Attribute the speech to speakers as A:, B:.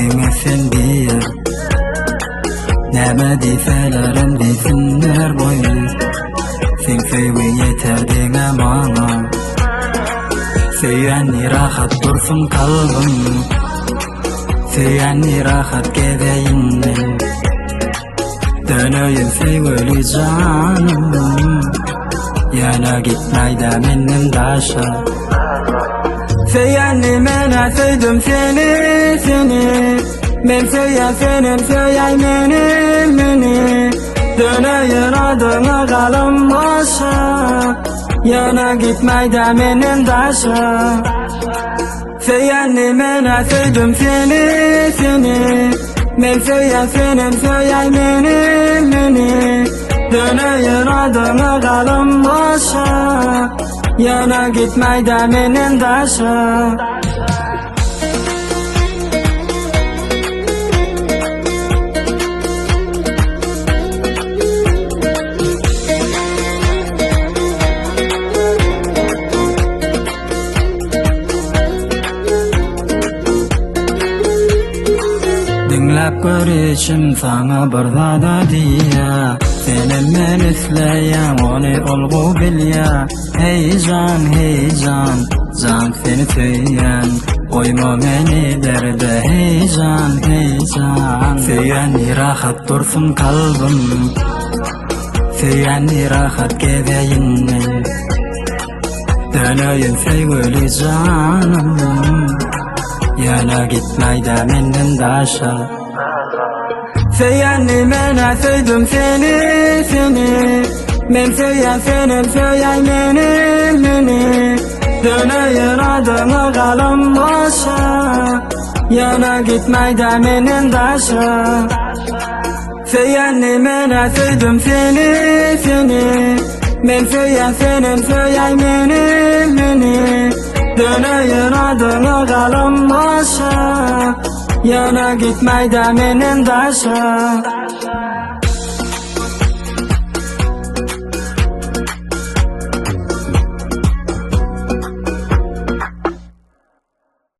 A: yüreğime sen bir Näme diýselerim diýsinler boy Sen söýgü yeterdiňe maňa Söýänni rahat dursun kalbim Söýänni rahat gedeýin Dönöýün söýgüli janym Yana gitmeýde menden daşa Söýänni mene söýdüm seni Men söýen senin söýäý meni Dönöýün adyňa galym başa Yana gitmeýde menden daşa Söýänni mene söýdüm seni Men söýen senin söýäý meni Dönöýün adyňa galym başa Yana gitmeýde menden daşa Dinläp görüşim saňa bir zada diýä Senem men isleýän ony olgu bilýä Hey jan, jan seni söýän Oýma meni derde hey jan Söýänni rahat dursun kalbim Söýänni rahat gedeýin Dönöýün söýgüli janym Yana gitmeýde menden daşa Söýänni mene söýdüm seni Men söýen senin söýäý meni Dönöýün adyňa galym başa Yana gitmeýde menden daşa Söýänni mene söýdüm seni Men söýen senin söýäý meni Dönöýün adyňa galym başa Yana gitmeýde menden daşa